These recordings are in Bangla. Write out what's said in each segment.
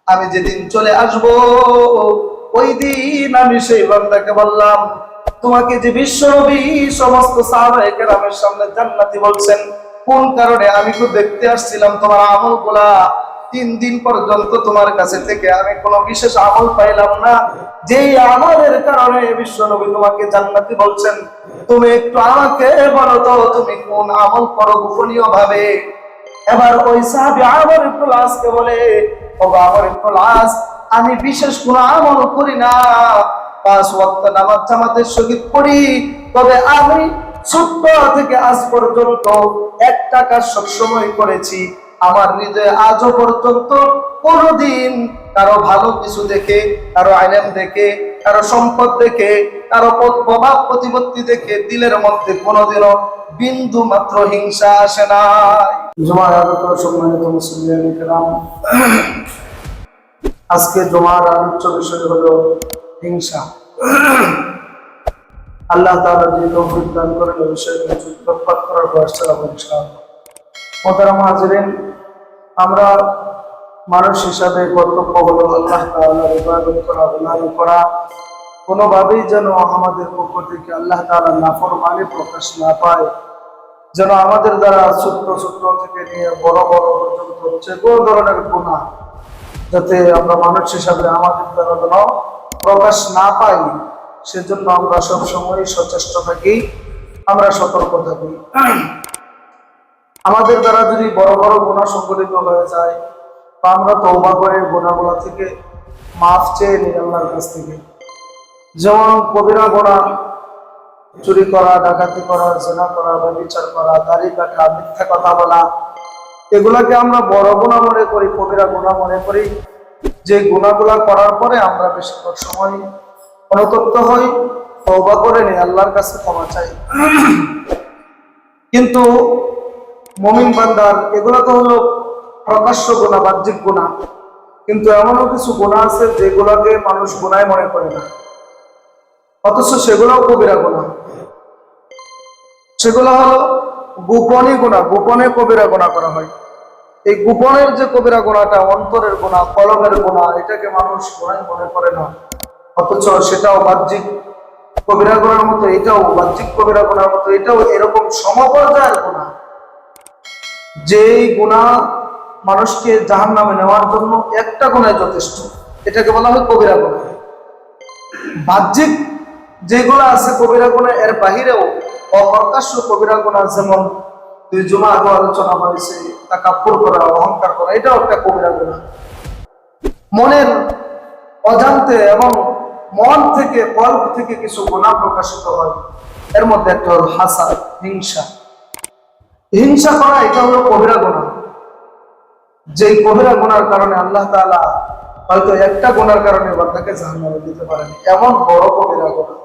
আমি যেদিন চলে আসব ওই দিন আমি সেই বান্দাকে বললাম, তোমাকে যে বিশ্বনবী সমস্ত সাহাবায়ে কেরামের সামনে জান্নাতি বলছেন, কোন কারণে? আমি তো দেখতে আসছিলাম তোমার আমলগুলা। 3 দিন পর্যন্ত তোমার কাছে থেকে আমি কোনো বিশেষ আমল পাইলাম না, যেই আমলের কারণে বিশ্বনবী তোমাকে জান্নাতি বলছেন। তুমি একটু আমাকে বলো তো, তুমি কোন আমল করো গোপনীয় ভাবে? এবার ওই সাহাবী আমর ইবনুল আসকে বলে, ও আমর ইবনুল আস, আমি বিশেষ কোনো আমল করি না, 5 ওয়াক্ত নামাজ জামাতের সহিত পড়ি, তবে আমি ছোট্ট থেকে আজ পর্যন্ত একটা কাজ সবসময় করেছি। আমার হৃদয়ে আজও পর্যন্ত কোনোদিন কারো ভালো কিছু দেখে, কারো আইলেম দেখে, কারো সম্পদ দেখে, কারো প্রভাব প্রতিপত্তি দেখে দিলের মধ্যে কোনোদিনও বিন্দু মাত্র হিংসা আসে না। জুমার আগত সম্মানিত মুসলিম কিরাম, আজকে জুমার আলোচ্য বিষয় হলো হিংসা। আল্লাহ তাআলা যে তৌফিক দান করেন এই বিষয়ে কিছু তফাৎ করার চেষ্টা করব ইনশাআল্লাহ। মোহতারাম হাজিরিন, আমরা মানুষ হিসাবে কর্তব্য হলো আল্লাহ তাআলার ইবাদত করা, গুনাহ করা। কোনোভাবেই যেন আমাদের পক্ষ থেকে আল্লাহ তাআলার নাফরমানি প্রকাশ না পায়, যেন আমাদের দ্বারা ছোট্ট ছোট্ট থেকে নিয়ে বড় বড় পর্যন্ত যে কোনো ধরনের গুনাহ যাতে আমরা মানুষ হিসাবে আমাদের দ্বারা যেন প্রকাশ না পাই, সেজন্য আমরা সবসময় সচেষ্ট থাকি, আমরা সতর্ক থাকি। আমাদের দ্বারা যদি বড় বড় গুনাহ সংঘটিত হয়ে যায়, বা আমরা তওবা করে গুনাহগুলো থেকে মাফ চেয়ে নিই আল্লাহর কাছ থেকে। যেমন কবিরা গুনাহ, চুরি করা, ডাকাতি করা, জিনা করা, ব্যভিচার করা, দাড়ি কাটা, মিথ্যা কথা বলা, এগুলাকে আমরা বড় গুনাহ মনে করি, কবিরা গুনাহ মনে করি। যে গুনাহগুলা করার পরে আমরা বেশিরভাগ সময় অনুতপ্ত হই, তওবা করে নিই, আল্লাহর কাছে ক্ষমা চাই। কিন্তু মুমিন বান্দার এগুলো তো হলো প্রকাশ্য গুনাহ, বাহ্যিক গুনাহ। কিন্তু এমনও কিছু গুনাহ আছে যেগুলোকে মানুষ গুনাহ মনে করে না, অথচ সেগুলোও কবিরা গুনাহ। সেগুলো হলো গোপনে গুনাহ, গোপনে কবিরা গুনাহ করা হয়। এই গোপনের যে কবিরা গুনাহটা, অন্তরের গুনাহ, কলবের গুনাহ, এটাকে মানুষ গুনাহ মনে করে না, অথচ সেটাও বাহ্যিক কবিরা গুনাহর মতো, এটাও বাহ্যিক কবিরা গুনাহর মতো, এটাও এরকম সমপর্যায়ের গুনাহ। যেই গুনাহ মানুষকে জাহান্নামে নেওয়ার জন্য একটা গুনাহ যথেষ্ট, এটাকে বলা হয় কবিরা গুনাহ। বাহ্যিক যেগুলো আছে কবিরা গুনাহ, এর বাহিরেও অপ্রকাশ্য কবিরা গুনাহ, যেমন দুই জুমা আগে আলোচনা হয়েছে তাকাব্বুর করা, অহংকার করা, এটাও একটা কবিরা গুনাহ। মনের অজান্তে এবং মন থেকে, কল্প থেকে কিছু গুনাহ প্রকাশিত হয়, এর মধ্যে একটা হলো হাসাদ, হিংসা। হিংসা করা এটা হলো কবিরা গুনাহ। যেই কবিরা গুনার কারণে আল্লাহ তাআলা হয়তো একটা গুনার কারণে বান্দাকে জাহান্নামে দিতে পারেন, এমন বড় কবিরা গুনাহ।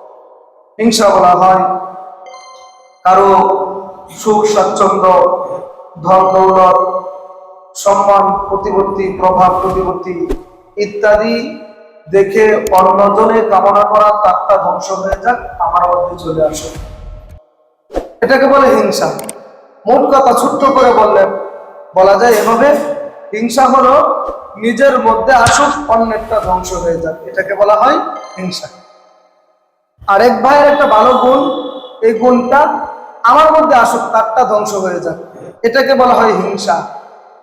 হিংসা বলা হয় কারো সুখ স্বাচ্ছন্দ্য, ধন দৌলত, সম্মান প্রতিপত্তি, প্রভাব প্রতিপত্তি ইত্যাদি দেখে অন্যজনে কামনা করা, তারটা ধ্বংস হয়ে যাক, আমার মধ্যে চলে আসে, এটাকে বলে হিংসা। মোট কথা ছোট্ট করে বলা যায় এভাবে, হিংসা হলো নিজের মধ্যে আসুক, অন্যেরটা ধ্বংস হয়ে যাক, এটাকে বলা হয় হিংসা। আরেক ভাইয়ের একটা ভালো গুণ, এই গুণটা আমার মধ্যে আসুক, তারটা ধ্বংস হয়ে যাক, এটাকে বলা হয় হিংসা।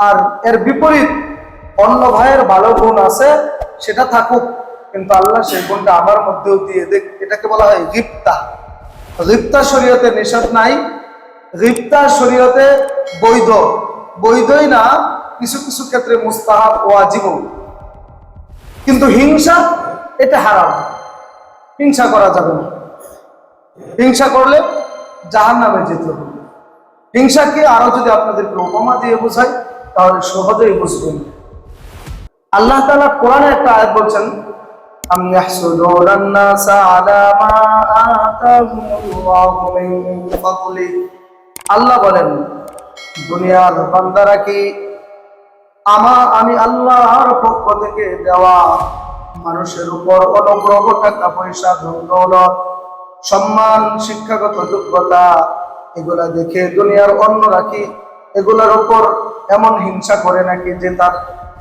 আর এর বিপরীত, অন্য ভাইয়ের ভালো গুণ আছে, সেটা থাকুক, কিন্তু আল্লাহ সেই গুণটা আমার মধ্যেও দিয়ে দেখ, এটাকে বলা হয় গিবতা। গিবতা শরীয়তে নিষেধ নাই, গিবতা শরীয়তে বৈধ, বৈধই না, কিছু কিছু ক্ষেত্রে মুস্তাহাব, ওয়াজিব। কিন্তু হিংসা এটা হারাম, হিংসা করা যাবে না। হিংসা করলে জাহান্নামে যেতে হবে। হিংসাকে আরো যদি আপনাদেরকে উপমা দিয়ে বোঝাই, তাহলে সহজেই বুঝবেন। আল্লাহ তাআলা কোরআনে একটা আয়াত বলছেন, আম ইয়াহসুদুনান নাসা আলা মা আতাহুমুল্লাহু মিন ফাদলি। আল্লাহ বলেন, দুনিয়ার বান্দারা কি আমি আল্লাহর পক্ষ থেকে দেওয়া মানুষের উপর অনুগ্রহ, টাকা পয়সা, ধন দৌলত, সম্মান, শিক্ষাগত যোগ্যতা, এগুলা দেখে দুনিয়ার অন্যরা কি এগুলার উপর এমন হিংসা করে নাকি যে তার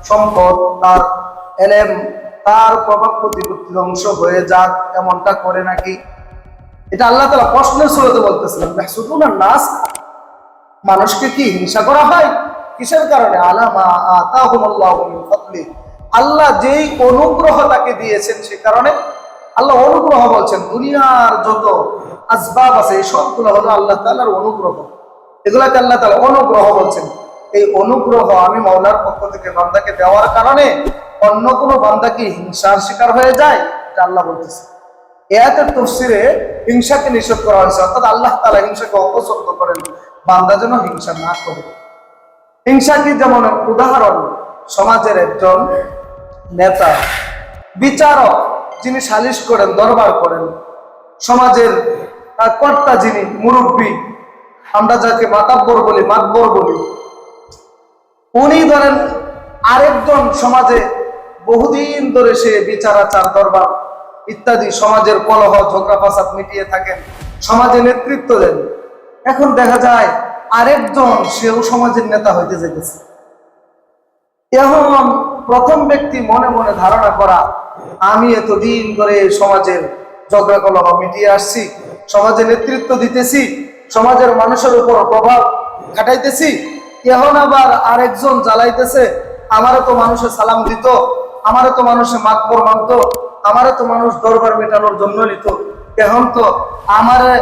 সম্পদ, তার এলেম তার প্রভাব প্রতিপত্তি ধ্বংস হয়ে যাক, এমনটা করে নাকি? এটা আল্লাহ তাআলা প্রশ্নের সুরতে বলতেছিলেন, ইয়াহসুদুনা নাস, মানুষকে কি হিংসা করা হয়? কিসের কারণে? আলা মা আতাহুমুল্লাহু মিন ফাদলি, আল্লাহ যেই অনুগ্রহ তাকে দিয়েছেন সে কারণে। আল্লাহ অনুগ্রহ বলছেন, দুনিয়ার যত আসবাব আছে এই সবগুলো হলো আল্লাহ তাআলার অনুগ্রহ, এগুলাকে আল্লাহ তাআলা অনুগ্রহ বলছেন। এই অনুগ্রহ আমি মাওলার পক্ষ থেকে বান্দাকে দেওয়ার কারণে অন্য কোনো বান্দা কি হিংসার শিকার হয়ে যায়? এটা আল্লাহ বলতেছে। আয়াতের তাফসীরে হিংসাকে নিষেধ করা হয়েছে, অর্থাৎ আল্লাহ তাআলা হিংসাকে অপছন্দ করেন, বান্দা যেন হিংসা না করে। হিংসা কি? যেমন উদাহরণ, সমাজের একজন নেতা, বিচারক, যিনি সালিশ করেন, দরবার করেন, সমাজের কর্তা যিনি মুরব্বী, আমরা যাকে মাতাব্বর বলি, মাতবর বলি, উনি ধরেন আরেকজন সমাজে বহুদিন ধরে সে বিচার আচার দরবার ইত্যাদি সমাজের কলহ ঝগড়া ফাসাদ মিটিয়ে থাকেন, সমাজে নেতৃত্ব দেন। এখন দেখা যায় আরেকজন সেও সমাজের নেতা হইতে যেতেছে। এখন প্রথম ব্যক্তি মনে মনে ধারণা করা, আমি এতদিন ধরে সমাজের ঝগড়া কলহ মিটিয়ে আসছি, সমাজে নেতৃত্ব দিতেছি, সমাজের মানুষের উপর প্রভাব খাটাইতেছি, এখন আবার আরেকজন জ্বালাইতেছে, আমারও তো মানুষে সালাম দিত, আমারও তো মানুষে মাতবর মানত, আমারও তো মানুষ দরবার মেটানোর জন্য নিত, এখন তো আমারে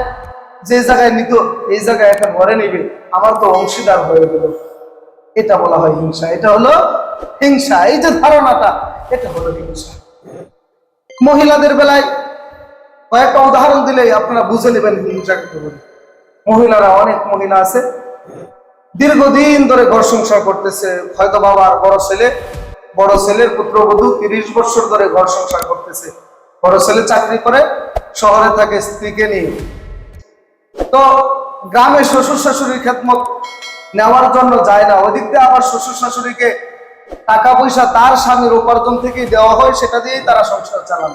যে জায়গায় নিত এই জায়গায় একটা ঘরে নিবে, আমার তো অংশীদার হয়ে গেল। এটা বলা হয় হিংসা। এটা হলো হিংসা। এই যে ধারণাটা, এটা হলো হিংসা। মহিলাদের বেলায় কয়েকটা উদাহরণ দিলেই আপনারা বুঝে নেবেন হিংসা কি বলে। মহিলারা, অনেক মহিলা আছে দীর্ঘদিন ধরে ঘর সংসার করতেছে, হয়তো বাবার বড় ছেলের পুত্রবধূ 30 বছর ধরে ঘর সংসার করতেছে। বড় ছেলে চাকরি করে, শহরে থাকে স্ত্রীকে নিয়ে। তো গ্রামে শ্বশুর শাশুড়ির খেদমত নেওয়ার জন্য যায় না, ওদিক দিয়ে আবার শ্বশুর শাশুড়িকে টাকা পয়সা তার স্বামীর উপার্জন থেকেই দেওয়া হয়, সেটা দিয়েই তারা সংসার চালান।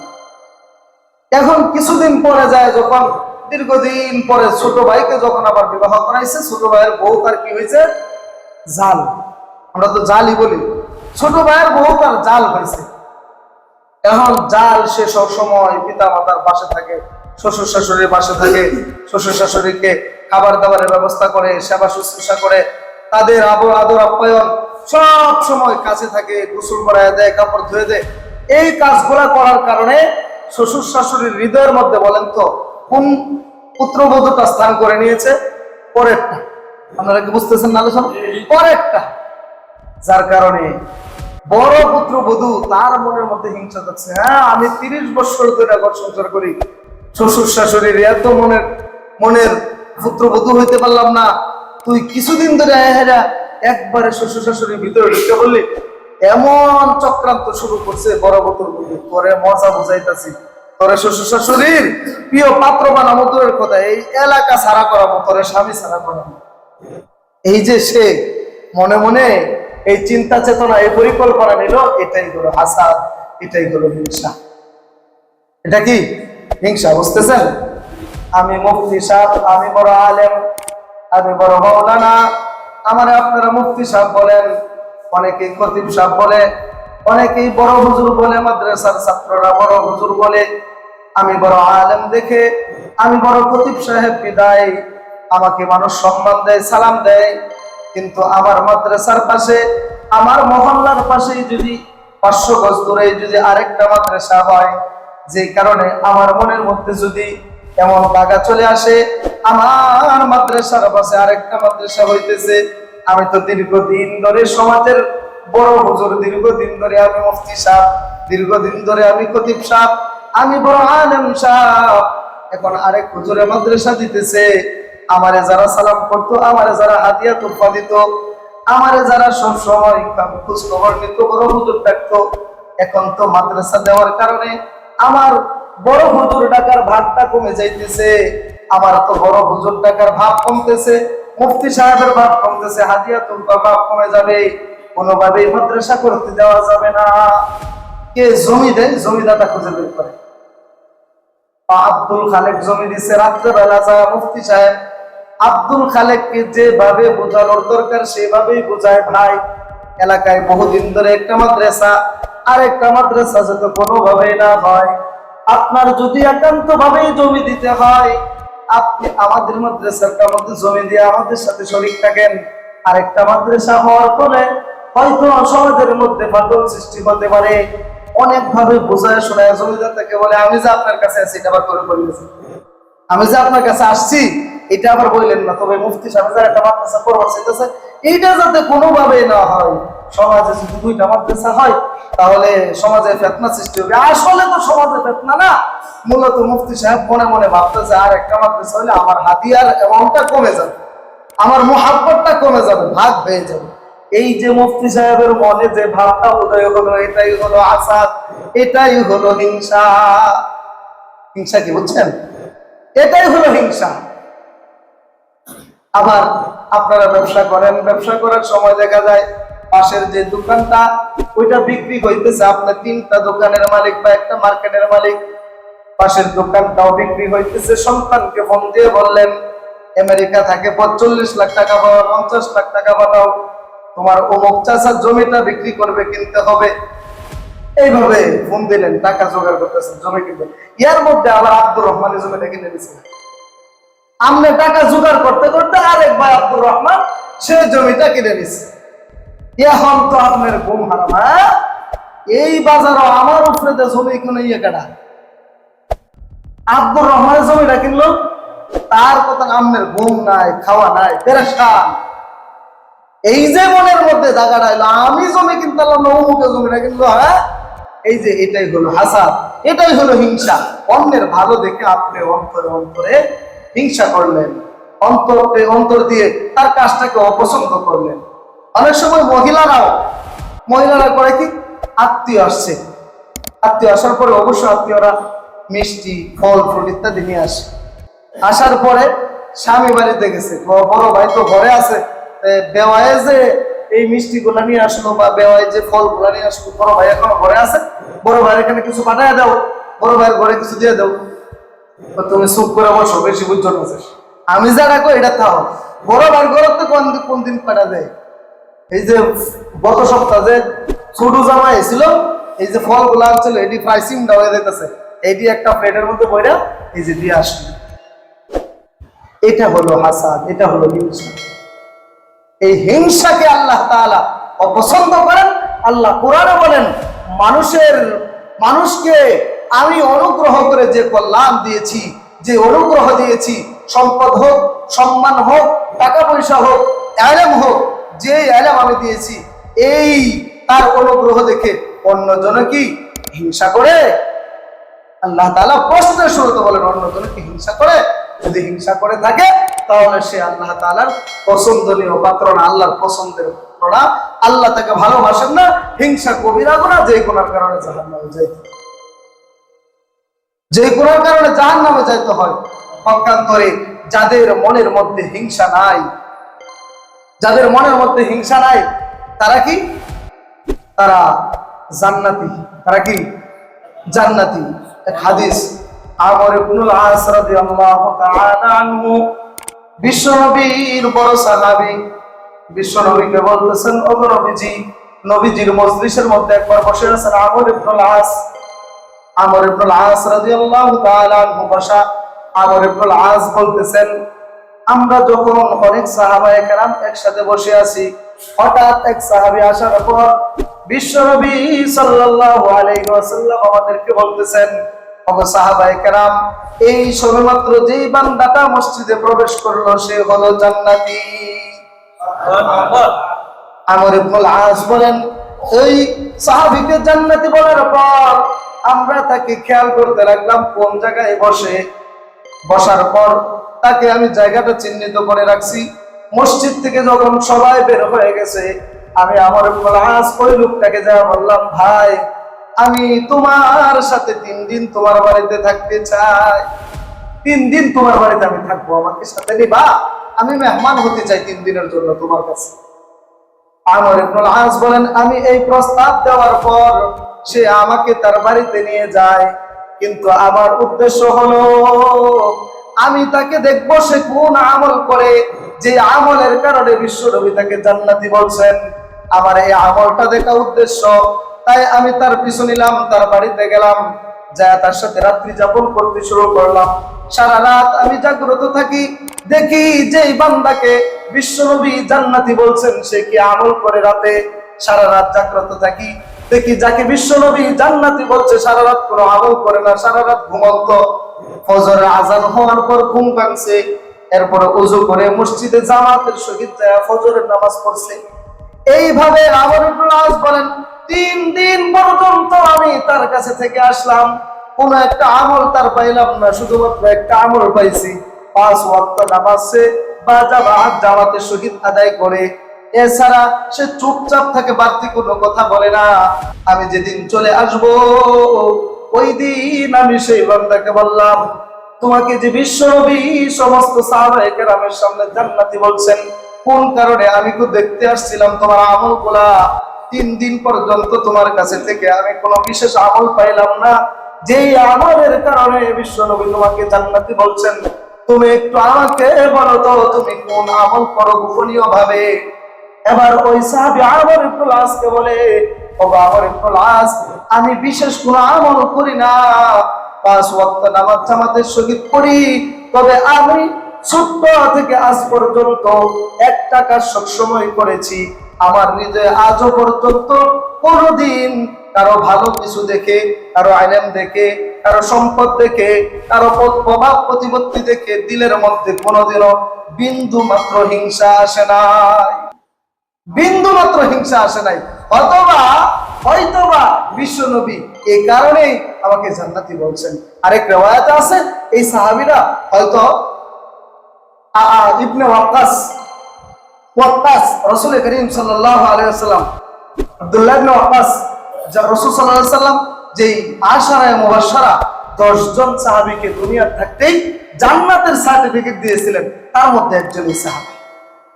এখন কিছুদিন পরে যায়, যখন দীর্ঘদিন পরে ছোট ভাইকে যখন আবার বিবাহ করাইছে, ছোট ভাইয়ের বউ তার কি হয়েছে? জাল। আমরা তো জালই বলি। ছোট ভাইয়ের বউ তার জাল হয়েছে। এখন জাল, সে সবসময় পিতা মাতার পাশে থাকে, শ্বশুর শাশুড়ির পাশে থাকে, শ্বশুর শাশুড়িকে খাবার দাবারের ব্যবস্থা করে, সেবা শুশ্রূষা করে, তাদের আদর আপ্যায়ন সব সময় কাছে থাকে, গোসল করায় দেয়, কাপড় ধুয়ে দেয়। এই কাজগুলা করার কারণে শ্বশুর শাশুড়ির হৃদয়ের মধ্যে বলেন তো কোন পুত্রবধূটা স্থান করে নিয়েছে? পরেরটা। আপনারা কি বুঝতেছেন না আলোচনা? পরেরটা। যার কারণে বড় পুত্রবধূ, তার মনের মধ্যে হিংসা যাচ্ছে, হ্যাঁ আমি 30 বছর ধরে ঘর সংসার করি, শ্বশুর শাশুড়ির এত মনের পুত্রবধূ হইতে পারলাম না, তুই কিছুদিন ধরে একবারে শ্বশুর শাশুড়ির ভিতরে ঢুকে বললি। এমন চক্রান্ত শুরু করছে বড় পুত্রবধূ, তোরে মজা বুঝাইতাছি, তোরে শ্বশুর শাশুড়ির প্রিয় পাত্র বানাবো, তোর কথা এই এলাকা ছাড়া করাবো, তোরে স্বামী ছাড়া করাবো। এই যে সে মনে মনে এই চিন্তা চেতনা, এই পরিকল্পনা নিল, এটাই হলো হাসাদ, এটাই হলো হিংসা। এটা কি হিংসা? বুঝতেছেন? আমি মুফতি সাহেব, আমি বড় আলেম, আমি বড় মাওলানা, আমারে আপনারা মুফতি সাহেব বলেন, অনেকেই খতিব সাহেব বলে, অনেকেই বড় হুজুর বলে, মাদ্রাসার ছাত্ররা বড় হুজুর বলে। আমি বড় আলেম দেখে, আমি বড় খতিব সাহেব বিদায় আমাকে মানুষ সম্মান দেয়, সালাম দেয়। কিন্তু আমার মাদ্রাসার পাশে, আমার মহল্লার পাশেই যদি 500 গজ দূরে যদি আরেকটা মাদ্রাসা হয়, যে কারণে আমার মনের মধ্যে যদি এমন বাগা চলে আসে, আমার মাদ্রাসার পাশে আরেকটা মাদ্রাসা হইতেছে, আমি তো দীর্ঘদিন ধরে সমাজের বড় হুজুর, দীর্ঘদিন ধরে আমি মুফতি সাহেব, দীর্ঘদিন ধরে আমি খতিব সাহেব, আমি বড় আলেম সাহেব, এখন আরেক হুজুরে মাদ্রাসা দিতেছে, আমারে যারা সালাম করতো, আমারে যারা হাদিয়া তোফা দিত, আমারে যারা সব সময় খোঁজ খবর নিত, বড় হুজুর ডাকতো, এখন তো মাদ্রাসা দেওয়ার কারণে আমার বড় হুজুর ডাকার ভাগটা কমে যাইতেছে, আমার তো বড় হুজুর ডাকার ভাগ কমতেছে, মুফতি সাহেবের ভাগ কমতেছে, হাদিয়া তোফা ভাগ কমে যাবে, কোনোভাবেই মাদ্রাসা করতে দেওয়া যাবে না। কে জমি দেয়? জমিদাতা খুঁজে বের করে। আব্দুল খালেক জমি দিছে, রাত্রেবেলা যায় মুফতি সাহেব আব্দুল খালেককে যেভাবে বোঝানোর দরকার সেভাবেই বোঝায়। ভাই, এলাকায় বহুদিন ধরে একটা মাদ্রাসা আরেকটা মাদ্রাসা যাতে কোনোভাবেই না হয়। আপনার যদি একান্ত ভাবেই জমি দিতে হয়, আপনি আমাদের মাদ্রাসার মধ্যে জমি দিয়ে আমাদের সাথে শরীক থাকেন। আরেকটা মাদ্রাসা হওয়ার ফলে হয়তো সমাজের মধ্যে ফাটল সৃষ্টি হতে পারে। অনেক ভাবে বোঝায় শোনায় জমিদার থেকে বলে, আমি যে আপনার কাছে আছি এটা আবার করে বললেছি, আমি যে আপনার কাছে আসছি এটা আবার বললেন না। তবে মুফতি সাহেব যারা একটা মাদ্রাসা করবার চাইতেছে, এইটা যাতে কোনোভাবেই না হয়। সমাজে যদি দুইটা মাদ্রাসা হয় তাহলে সমাজে ফেতনা সৃষ্টি হবে। আসলে তো সমাজে ফেতনা না, মূলত মুফতি সাহেব মনে মনে ভাবতেছে আর একটা মাদ্রাসা হলে আমার হাতিয়ার অ্যামাউন্টটা কমে যাবে, আমার মুহাব্বতটা কমে যাবে, ভাগ হয়ে যাবে। এই যে মুফতি সাহেবের মনে যে ভাবটা উদয় হলো, এটাই হলো আসাদ, এটাই হলো হিংসা। হিংসা কি বুঝছেন? এটাই হলো হিংসা। আবার আপনারা ব্যবসা করেন, ব্যবসা করার সময় দেখা যায় পাশের যে দোকানটা ওইটা বিক্রি হইতেছে, আপনার তিনটা দোকানের মালিক বা একটা মার্কেটের মালিক, পাশের দোকানটাও বিক্রি হইতেছে। সন্তানকে ফোন দিয়ে বললেন, আমেরিকা থাকে 45 লাখ টাকা পাওয়া, 50 লাখ টাকা পাঠাও, তোমার অমুক চাচার জমিটা বিক্রি করবে, কিনতে হবে। এইভাবে ফোন দিলেন, টাকা জোগাড় করতেছেন, জমি কিনবেন। ইয়ার মধ্যে আবার আব্দুর রহমানের জমিটা কিনে দিয়েছিলেন। আপনি টাকা জোগাড় করতে করতে আরেক ভাই আব্দুর রহমান সে জমিটা কিনে নিছে। এখন তো আপনার ঘুম হারাম। এই বাজারও আমার উপরে জমি কিনে ইয়ে কাটা, আব্দুর রহমানের জমিটা কিনলো, তার কথা আপনার ঘুম নাই, খাওয়া নাই, পেরেশান। এই যে মনের মধ্যে জায়গাটা এলো, আমি জমি কিনতে পারলাম না, অমুকে জমিটা কিনলো। এই যে এটাই হলো হাসাদ, এটাই হলো হিংসা। অন্যের ভালো দেখে আপনি অন্তরে অন্তরে হিংসা করলেন, অন্তর দিয়ে তার কাজটাকে অপছন্দ করলেন। অনেক সময় মহিলারা করে কি, আত্মীয় আসছে, আত্মীয় আসার পরে অবশ্যই আত্মীয়রা মিষ্টি, ফল ফ্রুট ইত্যাদি নিয়ে আসে। আসার পরে স্বামী বাড়িতে গেছে, বড় ভাই তো ঘরে আছে, বেওয়ায় যে এই মিষ্টি গুলা নিয়ে আসলো বা বেওয়ায় যে ফল গুলা নিয়ে আসলো, বড় ভাই এখনো ঘরে আছে, বড় ভাইয়ের এখানে কিছু পাঠায় দাও, বড় ভাইয়ের ঘরে কিছু দিয়ে দাও। তুমি চুপ করে বসো, বেশি বুঝছো না, আমি যা রাখো এটা থাও। বড় ভাইয়ের ঘরে তো কোন দিন পাঠা দেয়। এই যে গত সপ্তাহে যে ছোট জামাই ছিল, এই যে ফল গুলা ছিল, এটি প্রায় সিমটা হয়ে যেতেছে, এটি একটা প্লেটের মধ্যে বইরা এই যে দিয়ে আসলো। এটা হলো হাসাদ, এটা হলো হিংসা। এই হিংসাকে আল্লাহ তাআলা অপছন্দ করেন। আল্লাহ কোরআনে বলেন, মানুষকে আমি অনুগ্রহ করে যে কল্যাণ দিয়েছি, যে অনুগ্রহ দিয়েছি, সম্পদ হোক, সম্মান হোক, টাকা পয়সা হোক, ইলম হোক, যে ইলম আমি দিয়েছি, এই তার অনুগ্রহ দেখে অন্যজন কি হিংসা করে? আল্লাহ তাআলা প্রশ্নের শুরুতে বলেন, অন্যজন কি হিংসা করে? যদি হিংসা করে থাকে তাহলে সে আল্লাহ তাআলার পছন্দনীয় পাত্র না, আল্লাহর পছন্দের পাত্র না। আল্লাহ তাকে ভালোবাসেন না। হিংসা কবিরা গুনাহ, যে গুনার কারণে জাহান্নামে যাইতে, যে গুনার কারণে জাহান্নামে যাইতে হয়। পক্ষান্তরে যাদের মনের মধ্যে হিংসা নাই, যাদের মনের মধ্যে হিংসা নাই, তারা কি? তারা জান্নাতি। তারা কি? জান্নাতি। এক হাদিস, আমর ইবনুল আস রাদিয়াল্লাহু তাআলা আনহু, বিশ্বনবীর বড় সাহাবী, বিশ্বনবীকে বলতেছেন, ও নবীজি, নবীজির মজলিসের মধ্যে একবার বসে আছেন আমর ইবনুল আস। আমর ইবনুল আস রাদিয়াল্লাহু তাআলা আনহু বসা। আমর ইবনুল আস বলতেছেন, আমরা যখন অনেক সাহাবায়ে কেরাম একসাথে বসে আছি, হঠাৎ এক সাহাবী আসার পর বিশ্বনবী সাল্লাল্লাহু আলাইহি ওয়াসাল্লাম আমাদেরকে বলতেছেন, ওগো সাহাবায়ে কেরাম, এই সবেমাত্র যেই বান্দাটা মসজিদে প্রবেশ করলো সে হলো জান্নাতি। সুবহানাল্লাহ। আমর ইবনুল আস বলেন, ওই সাহাবীকে জান্নাতি বলার পর আমরা তাকে খেয়াল করতে লাগলাম কোন জায়গায় বসে। বসার পর তাকে আমি জায়গাটা চিহ্নিত করে রাখছি। মসজিদ থেকে যখন সবাই বের হয়ে গেছে, আমি আমর ইবনুল আস ওই লোকটাকে যা বললাম, ভাই, আমি তোমার সাথে 3 দিন তোমার বাড়িতে থাকতে চাই। 3 দিন তোমার বাড়িতে আমি থাকবো, আমাকে সাথে নিবা? আমি মেহমান হতে চাই 3 দিনের জন্য তোমার কাছে। আমর ইবনুল আস বলেন, আমি এই প্রস্তাব দেওয়ার পর সে আমাকে তার বাড়িতে নিয়ে যায়, কিন্তু আমার উদ্দেশ্য হলো আমি তাকে দেখবো সে কোন আমল করে, যে আমলের কারণে বিশ্বনবী তাকে জান্নাতি বলছেন। আমার এই আমলটা দেখা উদ্দেশ্য। তাই আমি তার পিছু নিলাম, তার বাড়িতে গেলাম, যা তার সাথে রাত্রি যাপন করতে শুরু করলাম। সারা রাত আমি জাগ্রত থাকি, দেখি যে বান্দাকে বিশ্বনবী জান্নাতি বলছেন সে কি আমল করে রাতে। সারা রাত জাগ্রত থাকি, দেখি যাকে বিশ্বনবী জান্নাতি বলছে সারা রাত কোনো আমল করে না, সারা রাত ঘুমন্ত। ফজরের আজান হওয়ার পর ঘুম ভাঙছে, এরপরে ওযু করে মসজিদে জামাতের সহিত যায় ফজরের নামাজ পড়ছে। এইভাবে আমর ইবনে আস বলেন 3 দিন পর্যন্ত আমি তার কাছে থেকে আসলাম, কোন একটা আমল তার পাইলাম না, শুধুমাত্র একটা আমল পাইছি, 5 ওয়াক্ত নামাজ সে জামাতের সহিত আদায় করে। এছাড়া সে চুপচাপ থাকে, বাড়তি কোনো কথা বলে না। আমি যেদিন চলে আসব ওই দিন আমি সেই বান্দাকে বললাম, তোমাকে যে বিশ্বনবী সমস্ত সাহাবায়ে কেরামের সামনে জান্নাতি বলছেন, কোন কারণে? আমি তো দেখতে আসছিলাম তোমার আমলগুলা, 3 দিন পর্যন্ত তোমার কাছে থেকে আমি কোনো বিশেষ আমল পাইলাম না, যেই আমলের কারণে বিশ্বনবী তোমাকে জান্নাতি বলছেন। তুমি একটু আমাকে বলো তো তুমি কোন আমল করো গোপনীয় ভাবে। এবার ওই সাহাবী আমর ইবনে আসকে বলে, ও আমর ইবনে আস, আমি বিশেষ কোনো আমল করি না, 5 ওয়াক্ত নামাজ জামাতের সহিত পড়ি, তবে আমি ছোট্ট থেকে আজ পর্যন্ত একটা কাজ সবসময় করেছি, আমার নিজে আজও পর্যন্ত কোনোদিন কারো ভালো কিছু দেখে, কারো আইলেম দেখে, কারো সম্পদ দেখে, কারো প্রভাব প্রতিপত্তি দেখে দিলের মধ্যে কোনোদিনও বিন্দু মাত্র হিংসা আসে নাই, বিন্দু মাত্র হিংসা আসে নাই। অথবা হয়তোবা বিশ্বনবী এই কারণেই আমাকে জান্নাতি বলছেন। আরেক রিওয়ায়াতে আছে এই সাহাবীরা হয়তো ইবনে ওয়াক্কাস রাসূল করিম সাল্লাল্লাহু আলাইহি ওয়াসাল্লাম, আব্দুল্লাহ ইবনে ওয়াক্কাস, যা রাসূল সাল্লাল্লাহু আলাইহি ওয়াসাল্লাম যেই আশারায়ে মুবাশশারা 10 জন সাহাবীকে দুনিয়ার থাকতেই জান্নাতের সার্টিফিকেট দিয়েছিলেন, তার মধ্যে একজন এই সাহাবী।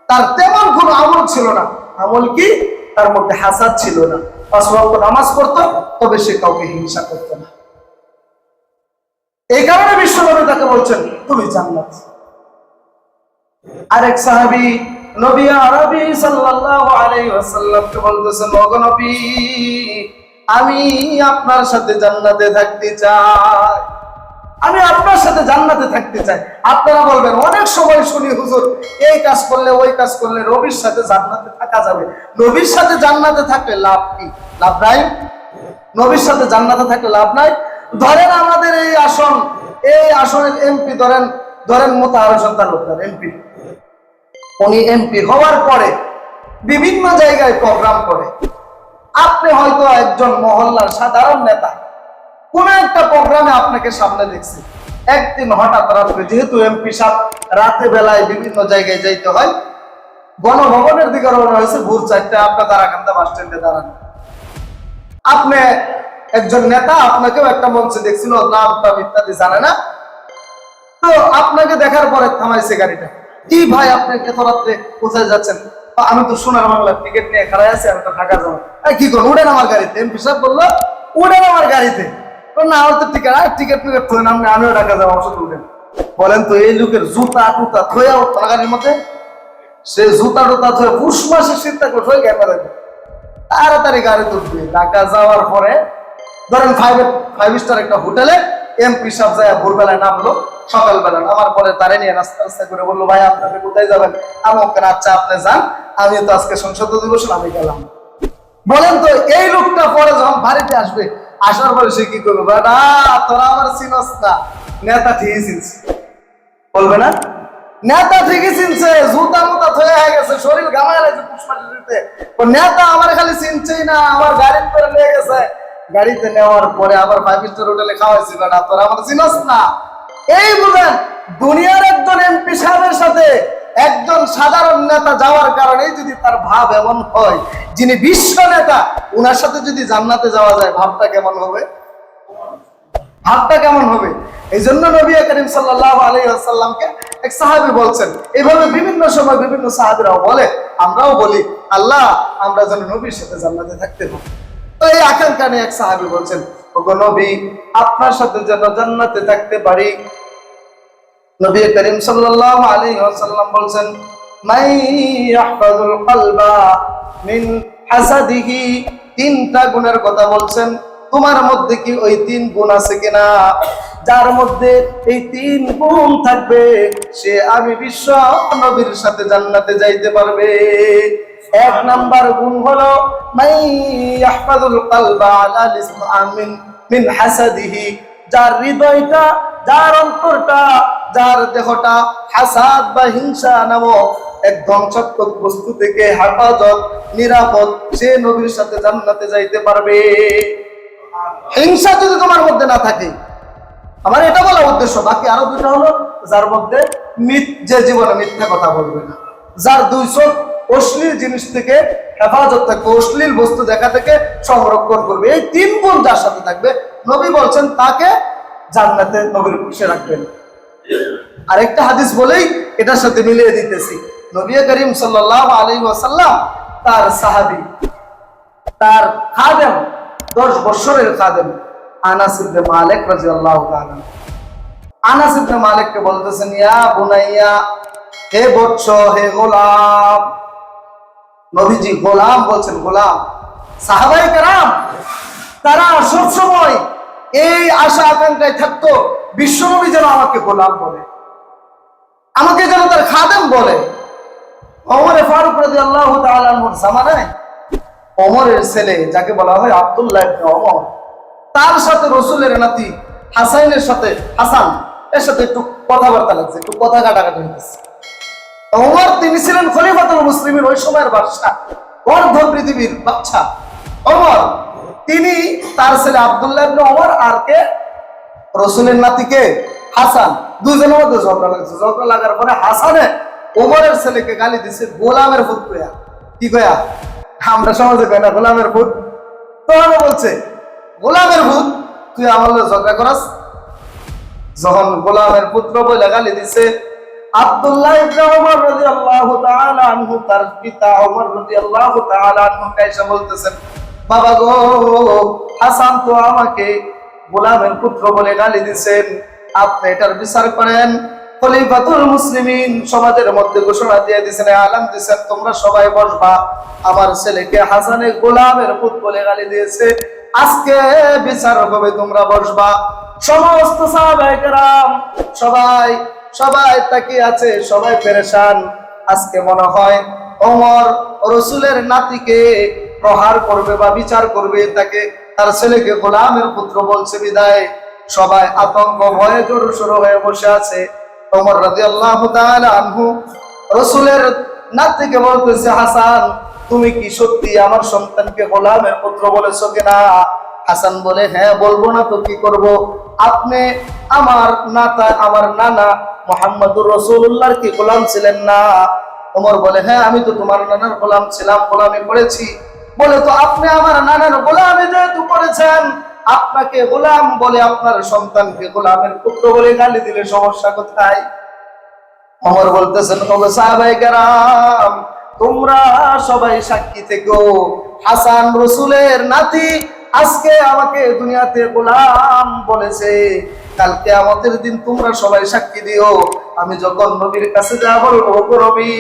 তার তেমন কোনো আমল ছিল না। আমল কি? তার মধ্যে হাসাদ ছিল না, 5 ওয়াক্ত নামাজ পড়তো, তবে সে কাউকে হিংসা করতো না। এই কারণে বিশ্বনবী তাকে বলছেন তুমি জান্নাত। আরেক সাহাবী নবী আরবি সাল্লাল্লাহু আলাইহি ওয়াসাল্লামকে বলতেছেন, ওগো নবী, আমি আপনার সাথে জান্নাতে থাকতে চাই, আমি আপনার সাথে জান্নাতে থাকতে চাই। আপনারা বলবেন অনেক সময় শুনি হুজুর এই কাজ করলে ওই কাজ করলে নবীর সাথে জান্নাতে থাকা যাবে। নবীর সাথে জান্নাতে থাকলে লাভ কি? লাভ নাই। নবীর সাথে জান্নাতে থাকলে লাভ নাই। ধরেন আমাদের এই আসনের এমপি, ধরেন মোতাহার সন্তান এমপি, উনি এমপি হওয়ার পরে বিভিন্ন জায়গায় প্রোগ্রাম করে। আপনি হয়তো একজন মহল্লার সাধারণ নেতা, কোন একটা প্রোগ্রামে আপনাকে সামনে দেখছি। একদিন হঠাৎ রাত্রে, যেহেতু এমপি সাহেব রাতে বেলায় বিভিন্ন জায়গায় যাইতে হয়, গণভবনের দিকে রওনা হয়েছে ভোর 4টায়, আপনার দাঁড়াকান্দা বাস স্ট্যান্ডে দাঁড়ান। আপনি একজন নেতা, আপনাকেও একটা মঞ্চে দেখছিল, নাম টাম ইত্যাদি জানে না, তো আপনাকে দেখার পরে থামাইছে গাড়িটা। কি ভাই আপনি এত রাত্রে কোথায় যাচ্ছেন? আমি তো সোনার বাংলার টিকিট নিয়ে খাড়াই আছি, আমি তো ঢাকা যাবো। কি করুন, উঠেন আমার গাড়িতে। এমপি সাহেব বললো উঠেন আমার গাড়িতে। না আমার তো টিকিট থই না, আমিও ঢাকা যাবো, আমার সাথে উঠেন। বলেন তো এই লোকের জুতা টুতা থইয়া উঠতো না গাড়ির মধ্যে? সে জুতা টুতা থয়ে পুষ মাসে চিন্তা করে থই ক্যামেরা তাড়াতাড়ি গাড়ি তুলবে। ঢাকা যাওয়ার পরে ধরেন 5 স্টার একটা হোটেলে এমপি সাহেব যায়, ভোরবেলায় নামলো, সকালবেলা নামার পরে তারে নিয়ে নাস্তা করে বললো, ভাই আপনাকে কোথায় যাবেন? আমি ওকে, আচ্ছা আপনি যান, আমি তো আজকে সংসদ দিবস, আমি গেলাম। বলেন তো এই লোকটা পরে যখন বাড়িতে আসবে, আসার পরে সে কি করবে? বেটা তোরা আমার চিনস না, নেতা ঠিকই চিনছে, বলবে না? নেতা ঠিকই চিনছে, জুতা মুতা থয়ে হয়ে গেছে, শরীর গামায় লাগছে পুষ্পাটি দিতে, নেতা আমার খালি চিনছেই না, আমার গাড়িতে করে নিয়ে গেছে। গাড়িতে নেওয়ার পরে আবার 5 স্টার হোটেলে খাওয়াইছি, বেটা তোরা আমার চিনস না। এই বুঝেন, দুনিয়ার একজন এমপি সাহেবের সাথে একজন সাধারণ নেতা যাওয়ার কারণে যদি তার ভাব এমন হয়, যিনি বিশ্ব নেতা, ওনার সাথে যদি জান্নাতে যাওয়া যায়, ভাবটা কেমন হবে? ভাবটা কেমন হবে? এই জন্য নবী করিম সাল্লাল্লাহু আলাইহি ওয়াসাল্লামকে এক সাহাবী বলছেন, এইভাবে বিভিন্ন সময় বিভিন্ন সাহাবীরাও বলে, আমরাও বলি, আল্লাহ আমরা যেন নবীর সাথে জান্নাতে থাকতে পারি। তো এই আকাঙ্ক্ষা নিয়ে এক সাহাবী বলছেন, ওগো নবী, আপনার সাথে যেন জান্নাতে থাকতে পারি। নবী করিম সাল্লাল্লাহু আলাইহি ওয়াসাল্লাম বলছেন, মাই ইয়াহফাযুল কলবা মিন হাসাদিহি তিনটা গুণের কথা বলছেন, তোমার মধ্যে কি ওই 3 গুণ আছে কিনা? যার মধ্যে এই 3 গুণ থাকবে সে আমি বিশ্ব নবীর সাথে জান্নাতে যাইতে পারবে। 1 নাম্বার গুণ হলো মাই ইয়াহফাজুল কলবা আলা লিসমিন মিন হাসাদিহি, যার হৃদয়টা, যার অন্তরটা, যার দেহটা হাসাদ বা হিংসা নামক এক ধ্বংসাত্মক বস্তু থেকে হেফাজত, নিরাপদ, সে নবীর সাথে জান্নাতে যাইতে পারবে। হিংসা যদি তোমার মধ্যে না থাকে, আমার এটা বলা উদ্দেশ্য। বাকি আরো দুটো হলো, যার মধ্যে যে জীবনে মিথ্যা কথা বলবে না, যার 2 চোখ অশ্লীল জিনিস থেকে হেফাজত থাকবে, অশ্লীল বস্তু দেখা থেকে সংরক্ষণ করবে। এই 3 গুণ যার সাথে থাকবে, নবী বলছেন তাকে জান্নাতে নবীর খুশি রাখবেন। আরেকটা হাদিস বলেই এটার সাথে মিলিয়ে দিতেছি। নবী করিম সাল্লাল্লাহু আলাইহি ওয়াসাল্লাম তার সাহাবী, তার খাদেম, 10 বছরের খাদেম আনাস ইবনে মালিক রাদিয়াল্লাহু তাআলা, আনাস ইবনে মালিককে বলতেছেন, ইয়া বুনাইয়া, হে বৎস, হে গোলাম। নবীজি গোলাম বলছেন, গোলাম। সাহাবায়ে কেরাম তারা সব সময় এই আশা আকাঙ্ক্ষায় থাকতো, বিশ্বনবী যেন আমাকে গোলাম বলে, আমাকে যেন তার খাদেম বলে। ওমর ফারুক রাদিয়াল্লাহু তাআলা আনহুর জামানায় ওমরের ছেলে যাকে বলা হয় আব্দুল্লাহ ইবনে ওমর, তার সাথে রাসূলের নাতি হাসানের সাথে, হাসান এর সাথে একটু কথাবার্তা লাগছে, একটু কথা কাটাকাটি হইতেছে। ওমর তিনি ছিলেন খলিফাতুল মুসলিমিন, ওই সময়ের বাদশা, অর্ধ পৃথিবীর বাদশা ওমর। তিনি তার ছেলে আব্দুল্লাহ ইবনে ওমর আর কে, রাসূলের নাতিকে হাসান, দুইজনের মধ্যে ঝগড়া লাগছে। ঝগড়া লাগার পরে হাসানে ওমরের ছেলেকে গালি দিছে গোলামের পুত কইয়া। কি কইয়া? আমরা সমাজে কই না গোলামের পুত, তো বলছে গোলামের পুত, তুই আমার লগে ঝগড়া করাস। যখন গোলামের পুত্র বলে গালি দিছে, আব্দুল্লাহ ইবনে ওমর রাদিয়াল্লাহু তাআলা আনহু, তার পিতা ওমর রাদিয়াল্লাহু তাআলা আনহু কাইসা বলতেছেন, বাবা গো, হাসান তো আমাকে গোলামের পুত্র বলে গালি দিছেন, আপনি এটার বিচার করেন। খলিফাতুল মুসলিমিন সমাজের মধ্যে ঘোষণা দিয়ে দিয়েছেন, আলান দিয়েছেন, তোমরা সবাই বসবা, আমার ছেলেকে হাসানে গোলামের পুত বলে গালি দিয়েছে, আজকে বিচার হবে, তোমরা বসবা। সমস্ত সাহাবায়ে কেরাম সবাই তাকিয়ে আছে, সবাই পেরেশান। আজকে মনে হয় ওমর রাসূলের নাতিকে প্রহার করবে বা বিচার করবে, তাকে, তার ছেলেকে গোলামের পুত্র বলছে বিদায় সবাই আতঙ্ক ভয়ে জড়সড় হয়ে বসে আছে। ওমর রাদিয়াল্লাহু তাআলা আনহু রাসূলের নাতিকে বলতেছে, হাসান, তুমি কি সত্যি আমার সন্তানকে গোলামের পুত্র বলেছো কিনা? হাসান বলে, হ্যাঁ, বলবো না তো কি করব, আপনি আমার নানা মুহাম্মদুর রাসূলুল্লাহর কি গোলাম ছিলেন না? ওমর বলে, হ্যাঁ, আমি তো তোমার নানার গোলাম ছিলাম, গোলামি করেছি। বলে, তো আপনি আমার নানার গোলামি যেহেতু করেছেন, আপনাকে গোলাম বলে আপনার সন্তানকে গোলামের পুত্র বলে গালি দিলে সমস্যা কোথায়? ওমর বলতেছেন, ওগো সাহাবায়ে কেরাম, তোমরা সবাই সাক্ষী থেকো, হাসান রাসূলের নাতি আজকে আমাকে দুনিয়াতে গোলাম বলেছে, কাল কিয়ামতের দিন তোমরা সবাই সাক্ষী দিও, আমি যখন নবীর কাছে যা বলবো, নবী,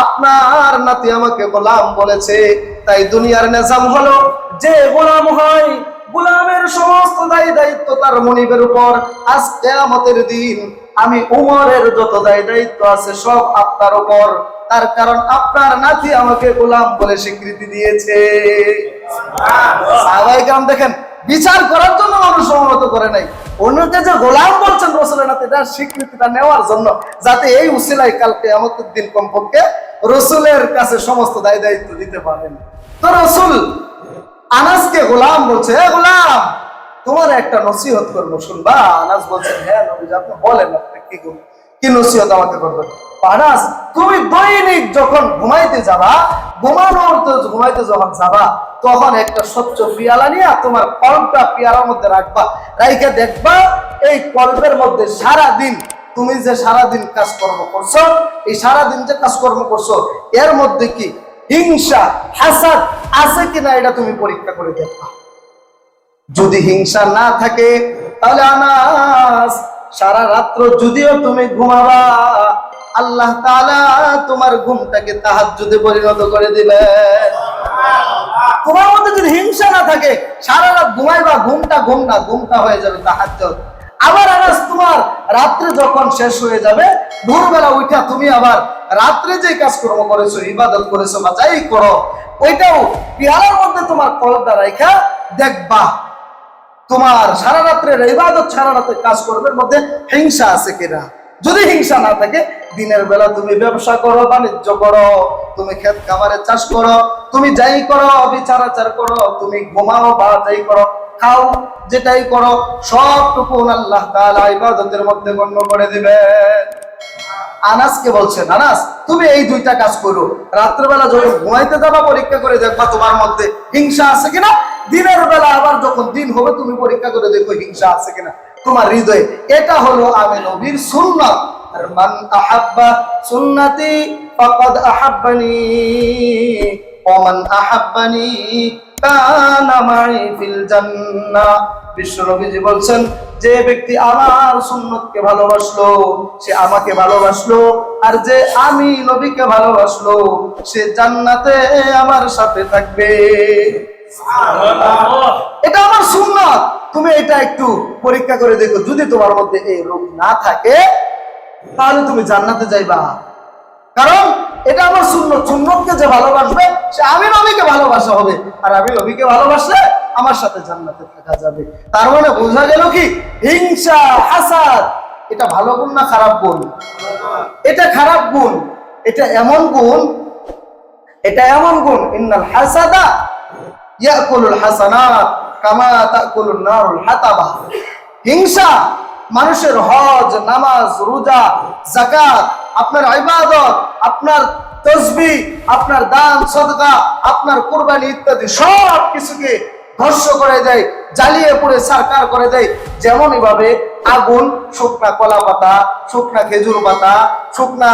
আপনার নাতি আমাকে গোলাম বলেছে। তাই দুনিয়ার নিজাম হলো, যে গোলাম হয়, গোলামের সমস্ত দায়িত্ব তার মনিবের উপর। আজ কিয়ামতের দিন আমি উমরের যত দায়িত্ব আছে সব আপনার উপর, তার কারণ আপনার নাতি আমাকে গোলাম বলে স্বীকৃতি দিয়েছে। সাহাবায়ে কেরাম দেখেন, বিচার করার জন্য মানুষ সমবেত করে নাই, অন্যকে যে গোলাম বলছেন রাসূলের নাতি, তার স্বীকৃতিটা নেওয়ার জন্য, যাতে এই উসিলায় কাল কিয়ামতের দিন কমপক্ষে রাসূলের কাছে সমস্ত দায়িত্ব দিতে পারেন। তো রাসূল আনাসকে গোলাম বলছে, হে গোলাম, তোমার একটা নসিহত করবো, শুনবা? আনাস বলছেন, হ্যাঁ নবীজি, আপনি বলেন, আপনি কি নসিহত আমাকে করবেন? আনাস, তুমি দৈনিক যখন ঘুমাইতে যাবা, ঘুমাইতে যখন যাবা, তখন একটা স্বচ্ছ পিয়ালা নিয়ে তোমার কলটা পিয়ালার মধ্যে রাখবা, রাইখে দেখবা এই কল্পের মধ্যে সারাদিন তুমি যে সারাদিন কাজকর্ম করছো, এই সারাদিন যে কাজকর্ম করছো, এর মধ্যে কি হিংসা, হাসাদ আছে কিনা এটা তুমি পরীক্ষা করে দেখবা। যদি হিংসা না থাকে, তাহলে আনাস, সারা রাত্র যদিও তুমি ঘুমাবা, আল্লাহ তাআলা তোমার ঘুমটাকে তাহাজ্জুদে পরিণত করে দিবেন। তোমার মধ্যে যদি হিংসা না থাকে, সারা রাত ঘুমাইবা, ঘুমটা হয়ে যাবে তাহাজ্জুদ। আবার আনাস তোমার রাত্রে যখন শেষ হয়ে যাবে, ভোরবেলা উঠা তুমি আবার রাত্রে যে কাজকর্ম করেছো, ইবাদত করেছো বা যাই করো, ওইটাও পেয়ালার মধ্যে তোমার কলটা রাখা দেখবা তোমার সারা রাত্রের ইবাদত, সারা রাতের কাজ কর্মের মধ্যে হিংসা আছে কিনা। যদি হিংসা না থাকে, দিনের বেলা তুমি ব্যবসা করো, বাণিজ্য করো, তুমি ক্ষেত খামারে চাষ করো, তুমি যাই করো, বিচার আচার করো, তুমি ঘুমাও বা যাই করো, খাও, যেটাই করো, সবটুকু আল্লাহ তাআলা ইবাদতের মধ্যে গণ্য করে দিবে। আনাসকে বলছেন, আনাস তুমি এই দুইটা কাজ করো, রাত্রেবেলা যখন ঘুমাইতে যাবা পরীক্ষা করে দেখবা তোমার মধ্যে হিংসা আছে কিনা, দিনের বেলা আবার যখন দিন হবে তুমি পরীক্ষা করে দেখো হিংসা আছে কিনা তোমার হৃদয়ে। এটা হলো আমি নবীর সুন্নাত। আর মান আহাব্বা সুন্নতি ফাকাদ আহাব্বানি ওয়া মান আহাব্বানি কানা মাই ফিল জান্নাহ। বিশ্বনবীজি বলছেন, যে ব্যক্তি আমার সুন্নতকে ভালোবাসলো সে আমাকে ভালোবাসলো, আর যে আমি নবীকে ভালোবাসলো সে জান্নাতে আমার সাথে থাকবে। এটা আমার সুন্নাত, তুমি এটা একটু পরীক্ষা করে দেখো, যদি তোমার মধ্যে এই রূপ না থাকে তাহলে তুমি জান্নাতে যাইবা। কারণ এটা আমার সুন্নত, সুন্নতকে যে ভালোবাসবে সে আমি নবীকে ভালোবাসা হবে, আর আমি নবীকে ভালোবাসলে আমার সাথে জান্নাতে থাকা যাবে। তার মানে বোঝা গেল কি, হিংসা, হাসাদ এটা ভালো গুণ না খারাপ গুণ? এটা খারাপ গুণ। এটা এমন গুণ, ইন্নাল হাসাদা ইয়াকুলুল হাসানাত কামা তাকুলুন নারুল হাতাবা। হিংসা মানুষের হজ, নামাজ, রোজা, যাকাত, আপনার ইবাদত, আপনার তাসবিহ, আপনার দান সদকা, আপনার কুরবানি ইত্যাদি সব কিছুকে ধ্বংস করে দেয়, জ্বালিয়ে পুড়ে ছারখার করে দেয়। যেমনই ভাবে আগুন শুকনা কলা পাতা, শুকনা খেজুর পাতা, শুকনা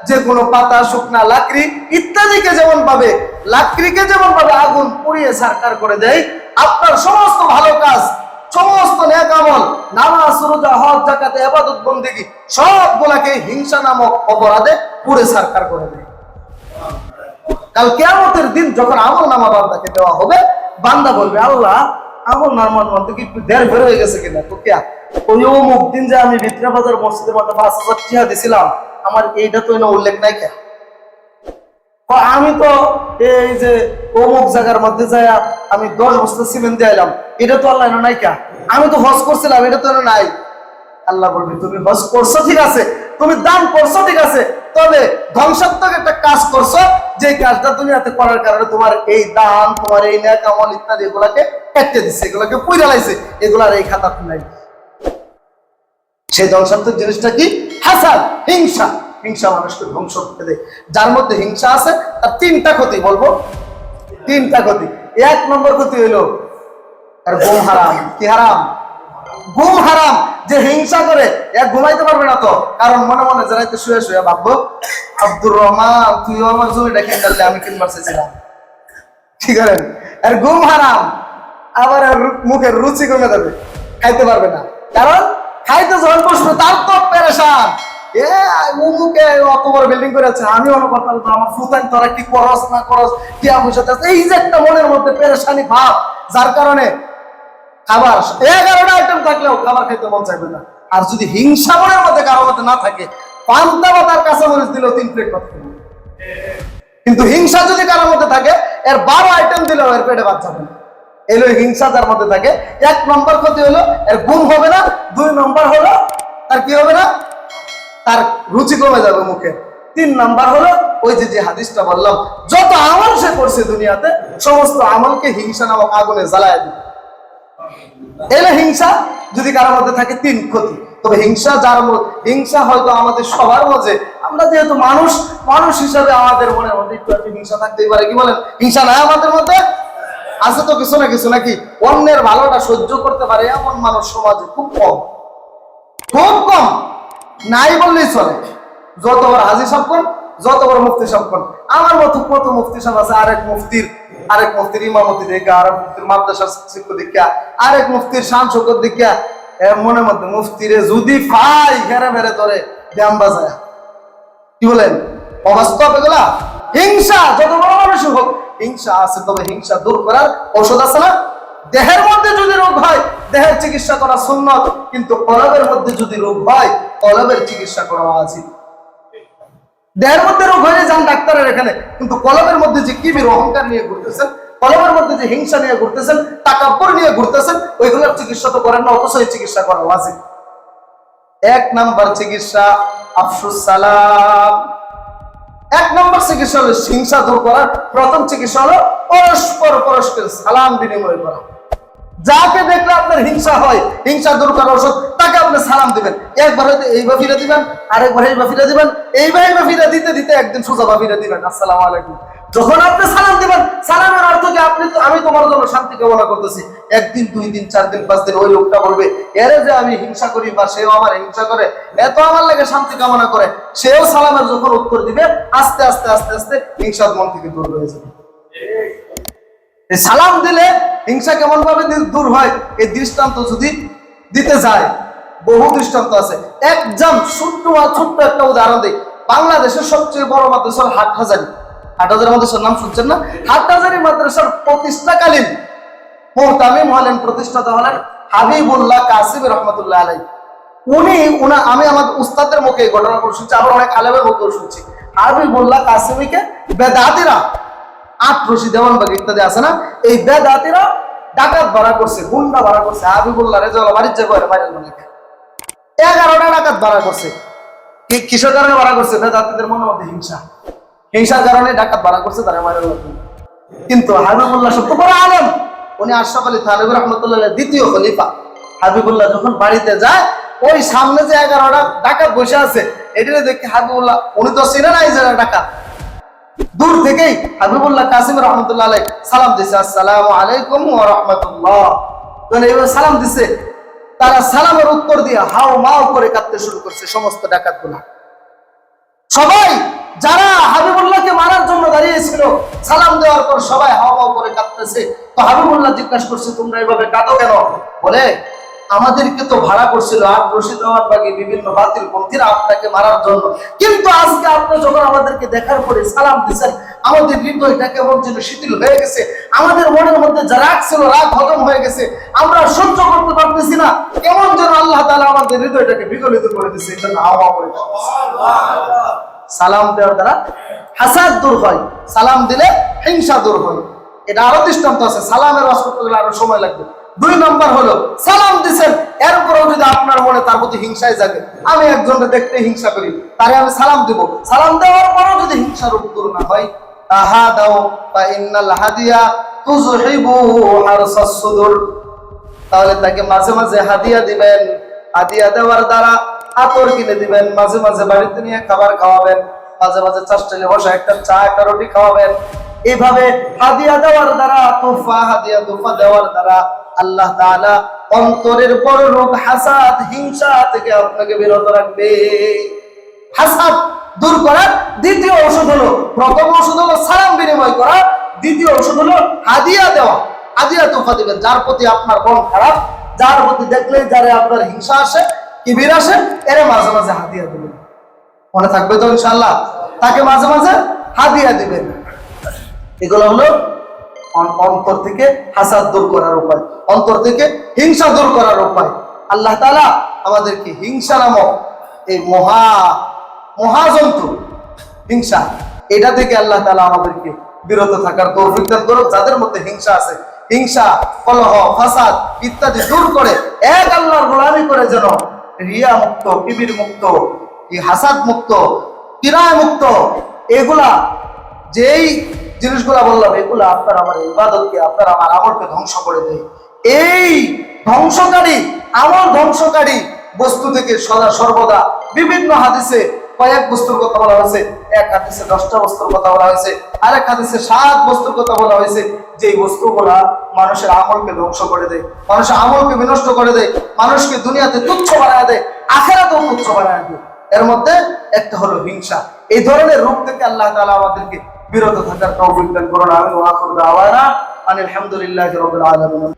যে কোনো পাতা, শুকনা লাকড়ি ইত্যাদিকে যেমন ভাবে, লাকড়িকে যেমন ভাবে আগুন পুড়িয়ে ছারখার করে দেয়, আপনার সমস্ত ভালো কাজ, সমস্ত নেক আমল, নামাজ, রোজা, হজ, যাকাত, ইবাদত, বন্দেগী সবগুলাকে হিংসা নামক অপরাধে পুড়ে ছারখার করে দেয়। কাল কিয়ামতের দিন যখন আমল নামা বান্দাকে দেওয়া হবে, বান্দা বলবে, আল্লাহ আমল নামার মধ্যে কি একটু দেড় বের হয়ে গেছে কিনা, তো কে ওই অমুক দিন যে আমি ভিতরে বাজার মসজিদের মধ্যে ৫,০০০ টাকা দিছিলাম, আমার এইটা তো উল্লেখ নাই কে? আমি তো এই যে অমুক জায়গার মধ্যে যায় আমি 10 বস্তা সিমেন্ট দিয়ে এলাম, এটা তো আল্লাহ নাই কে? আমি তো হজ করছিলাম, এটা তো নাই। আল্লাহ বলবে, তুমি হজ করছো ঠিক আছে, তুমি দান করছো ঠিক আছে, তবে ধ্বংসাত্মক একটা কাজ করছো, যে কাজটা তুমি এত করার কারণে তোমার এই দান, তোমার এই নেক আমল ইত্যাদি এগুলাকে কেটে দিচ্ছে, এগুলাকে পুইরা লাইছে, এগুলার এই খাতা নাই। সেই ধ্বংসাত্মক জিনিসটা কি? হাসাদ, হিংসা। হিংসা মানুষকে ধ্বংস করতে দেয়। যার মধ্যে হিংসা আছে তার 3টা ক্ষতি, বলবো 3টা ক্ষতি। 1 নম্বর ক্ষতি হইলো আর ঘুম হারাম। কি হারাম? ঘুম হারাম। যে হিংসা করে ঘুমাইতে পারবে না, তো কারণ মনে মনে যারাইতে শুয়ে শুয়ে ভাববো, আব্দুর রহমান তুইও আমার জমিটা কিনলে আমি কিনবার চেয়েছিলাম। কি করেন? আর ঘুম হারাম। আবার মুখের রুচি কমে যাবে, খাইতে পারবে না। কারণ খাইতে যখন বসবে তার তো পেরেশান, মুখে অত বড় বিল্ডিং করে আছে, আমি অনেক কথা বলবো, আমার ফুতান তোরা কি করস না করস, কি বসে, এই যে একটা মনের মধ্যে পেরেশানি ভাব, যার কারণে খাবার 11টা আইটেম থাকলেও খাবার খাইতে মন চাইবে না। আর যদি হিংসা মনের মধ্যে কারোর মধ্যে না থাকে, পান্তা বা তার কাঁচামরিচ দিলেও 3 প্লেট ভাত খাবে। কিন্তু হিংসা যদি কারোর মধ্যে থাকে, এর 12 আইটেম দিলেও এর পেটে ভাত যাবে না। এলো হিংসা যার মধ্যে থাকে। 1 নম্বর ক্ষতি হলো এর ঘুম হবে না। 2 নম্বর হলো তার কি হবে না, তার রুচি কমে যাবে মুখে। 3 নাম্বার হলো ওই যে হাদিসটা বললাম, যত আমল সে করছে দুনিয়াতে সমস্ত আমলকে হিংসা নামক আগুনে জ্বালায় দিবে। এলে হিংসা যদি কারোর মধ্যে থাকে 3 ক্ষতি। তবে হিংসা হিংসা হয়তো আমাদের সবার মধ্যে, আমরা যেহেতু মানুষ হিসাবে আমাদের মনের মধ্যে একটু হিংসা থাকতেই পারে। কি বলেন? হিংসা নাই আমাদের মধ্যে? আছে তো কিছু না কিছু, নাকি? অন্যের ভালোটা সহ্য করতে পারে এমন মানুষ সমাজে খুব কম, খুব কম, নাই বললেই চলে। যত বড় হাজি সাহেব কোন, যত বড় মুফতি সাহেব কোন, আমার মতো কত মুফতি সাহেব আছে, আরেক মুফতির ইমামতি দেখা, আরেক মুফতির মাদ্রাসার শিক্ষক দেখা, আরেক মুফতির শান শৌকত দেখা, এর মনের মধ্যে মুফতিরে যদি পাই ঘেরে মেরে ধরে ব্যায়াম বাজায়। কি বলেন? অবাস্তব এগুলা। হিংসা যত বড় মানুষ হোক, হিংসা আছে, তবে হিংসা দূর করার ঔষধ আছে না? দেহের মধ্যে যদি রোগ হয় দেহের চিকিৎসা করা সুন্নত, কিন্তু কলবের মধ্যে যদি রোগ হয় কলবের চিকিৎসা করা ওয়াজিব। দেহের মধ্যে রোগ হয়ে যান ডাক্তারের এখানে, কিন্তু কলবের মধ্যে যে কিবির অহংকার নিয়ে ঘুরতেছেন, কলবের মধ্যে যে হিংসা নিয়ে ঘুরতেছেন, তাকাব্বুর নিয়ে ঘুরতেছেন, ওইগুলোর চিকিৎসা তো করেন না, অথচ এই চিকিৎসা করা ওয়াজিব। এক নাম্বার চিকিৎসা আফসুস সালাম। এক নম্বর চিকিৎসা হলো হিংসা দূর করার প্রথম চিকিৎসা হলো পরস্পর সালাম বিনিময় করা। যাকে দেখলে আপনার হিংসা হয়, হিংসা দূর করার ওষুধ, তাকে আপনি সালাম দিবেন। একবার হয়তো এইবার ফিরে দিবেন, আরেকবার এইবার ফিরে দিবেন, এইবার ফিরে দিতে দিতে একদিন সোজা ফিরে দিবেন, আসসালামু আলাইকুম। যখন আপনি সালাম দিবেন, সালামের অর্থ কি আমি তোমার জন্য শান্তি কামনা করতেছি। একদিন, 2 দিন, 4 দিন, 5 দিন ওই লোকটা বলবে, এরে যে আমি হিংসা করি বা সেও আমার হিংসা করে, এত আমার লাগে শান্তি কামনা করে, সেও সালামের যখন উত্তর দিবে, আস্তে আস্তে আস্তে আস্তে হিংসা মন থেকে দূর হয়ে যাবে। সালাম দিলে হিংসা কেমন ভাবে দূর হয় এই দৃষ্টান্ত যদি দিতে যায়, বহু দৃষ্টান্ত আছে। ছোট্ট একটা উদাহরণ দিই। বাংলাদেশের সবচেয়ে বড় মাদ্রাসা হাটহাজারী মাদ্রাসার নাম শুনছেন না? হাটহাজারী মাদ্রাসার প্রতিষ্ঠাকালীন মুহতামিম হলেন, প্রতিষ্ঠাতা হলেন হাবিবুল্লাহ কাসিম রহমতুল্লাহ আলাইহি। আমি আমার উস্তাদের মুখে এই ঘটনা শুনছি, আবার অনেক আলেমের মুখেও শুনছি। হাবিবুল্লাহ কাসিমিকে বেদাতিরা, 8 রশি দেওয়ানবাগ ইত্যাদি আছে না, এই বেদাতিরা ডাকাত ভাড়া করছে, গুন্ডা ভাড়া করছে, হাবিবুল্লাহ রেজাউল্লাহ বাড়ির যে করে বাইরের মধ্যে 11টা ডাকাত ভাড়া করছে। কিসের কারণে ভাড়া করছে? বেদাতিদের মনের মধ্যে হিংসার কারণে ডাকাত ভাড়া করছে, তারা মারা গেল। কিন্তু হাবিবুল্লাহ সব বড় আলেম, উনি আশরাফ আলী থানভী রাহমাতুল্লাহ দ্বিতীয় খলিফা। হাবিবুল্লাহ যখন বাড়িতে যায়, ওই সামনে যে 11টা ডাকাত বসে আছে, এটা দেখে হাবিবুল্লাহ, উনি তো চিনে না এই যে ডাকাত, দূর থেকেই হাবিবুল্লাহ কাসিম রহমতুল্লাহ আলাইহি সালাম দিছে, আসসালামু আলাইকুম ওয়া রাহমাতুল্লাহ। যখন এইভাবে সালাম দিছে, তারা সালামের উত্তর দিয়ে হাও মাও করে কাঁদতে শুরু করছে সমস্ত ডাকাতগুলা। সবাই যারা হাবিবুল্লাহকে মারার জন্য দাঁড়িয়েছিল, সালাম দেওয়ার পর সবাই হাও মাও করে কাঁদতেছে। তো হাবিবুল্লাহ জিজ্ঞাসা করছে, তোমরা এইভাবে কাঁদো কেন? বলে, আমাদেরকে তো ভাড়া করছিল 8 রশি দেওয়ানবাগী বিভিন্ন বাতিল পন্থীরা আপনাকে মারার জন্য, কিন্তু আজকে আপনি যখন আমাদেরকে দেখার পরে সালাম দিচ্ছেন, আমাদের হৃদয়টা কেমন যেন শিথিল হয়ে গেছে, আমাদের মনের মধ্যে যা রাগ ছিল রাগ হজম হয়ে গেছে, আমরা সহ্য করতে পারতেছি না, কেমন যেন আল্লাহ তাআলা আমাদের হৃদয়টাকে বিগলিত করে দিচ্ছে। এই জন্য হাওয়া করে সালাম দেওয়ার দ্বারা হাসাদ দূর হয়, সালাম দিলে হিংসা দূর হয়। এটা আরো দৃষ্টান্ত আছে, সালামের ওয়াজ করতে গেলে আরো সময় লাগবে। 2 নম্বর হলো, সালাম দিচ্ছেন, এরপরেও যদি আপনার মনে তার প্রতি হিংসায় জাগে, আমি একজনকে দেখতে হিংসা করি, তারে আমি সালাম দিব, সালাম দেওয়ার পরেও যদি হিংসার দূর না হয়, তাহা দাও বা ইন্নাল হাদিয়া তুযহিবু হারসাস সুদুর, তাহলে তাকে মাঝে মাঝে হাদিয়া দিবেন, হাদিয়া দেওয়ার দ্বারা আতর কিনে দিবেন, মাঝে মাঝে বাড়িতে নিয়ে খাবার খাওয়াবেন, মাঝে মাঝে চাষটালে বসে একটা চা একটা রুটি খাওয়াবেন। এইভাবে হাদিয়া দেওয়ার দ্বারা, হাদিয়া তোফা দেওয়ার দ্বারা আল্লাহ তাআলা অন্তরের বড় রোগ হাসাদ, হিংসা থেকে আপনাকে বিরত রাখবে। হাসাদ দূর করার দ্বিতীয় ঔষধ হলো, প্রথম ঔষধ হলো সালাম বিনিময় করা, দ্বিতীয় ঔষধ হলো হাদিয়া দেওয়া। হাদিয়া তোফা দিবেন, যার প্রতি আপনার মন খারাপ, যার প্রতি দেখলেই যারে আপনার হিংসা আসে, কিবির আসে, এর মাঝে মাঝে হাদিয়া দিবেন। মনে থাকবে তো ইনশাআল্লাহ? তাকে মাঝে মাঝে হাদিয়া দিবেন। এগুলো হলো অন্তর থেকে হাসাদ দূর করার উপায়, অন্তর থেকে হিংসা দূর করার উপায়। আল্লাহ তাআলা আমাদেরকে হিংসা নামক এই মহাজন্তু হিংসা, এটা থেকে আল্লাহ তাআলা আমাদেরকে বিরত থাকার তৌফিক দান করুন। যাদের মধ্যে হিংসা আছে, হিংসা, কলহ, ফাসাদ ইত্যাদি দূর করে এক আল্লাহর গোলামি করে যেন রিয়া মুক্ত, কিবির মুক্ত, হাসাদ মুক্ত, কিরায় মুক্ত, এগুলা যেই জিনিসগুলা বললাম, এগুলা আপনার আমার ইবাদতকে, আপনার আমার আমলকে ধ্বংস করে দেয়। এই আমল ধ্বংসকারী বস্তু থেকে সদা সর্বদা বিভিন্ন হাদিসে কয়েক বস্তুর কথা বলা হয়েছে, এক হাদিসে 10টা বস্তুর কথা বলা হয়েছে, আরেক হাদিসে 7 বস্তুর কথা বলা হয়েছে, যে বস্তুগুলা মানুষের আমলকে ধ্বংস করে দেয়, মানুষের আমলকে বিনষ্ট করে দেয়, মানুষকে দুনিয়াতে তুচ্ছ বানায় দেয়, আখিরাতেও তুচ্ছ বানায় দেয়। এর মধ্যে একটা হলো হিংসা। এই ধরনের রূপ থেকে আল্লাহ তাআলা আমাদেরকে বিরত থাকার তৌফিক দান করুন। আমিন ওয়া আখিরু দাওয়ানা আনিল হামদুলিল্লাহি রাব্বিল আলামিন।